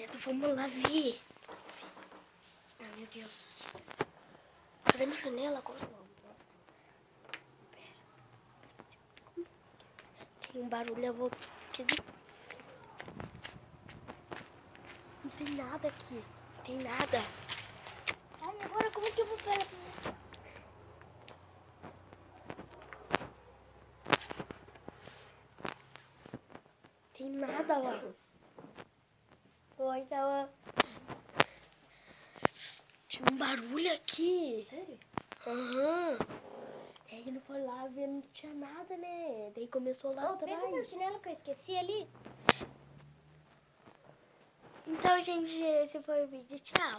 Vamos lá ver. Ai, meu Deus. Cadê minha janela agora? Pera. Tem um barulho, eu vou... Não tem nada aqui. Não tem nada. Ai, agora como que eu vou falar pra você? Tem nada lá. Oi, tava... Tinha um barulho aqui. Sério? Aham. E aí ele foi lá ver, não tinha nada, né? Daí começou lá atrás. Pega o meu chinelo que eu esqueci ali. Então, gente, esse foi o vídeo. Tchau.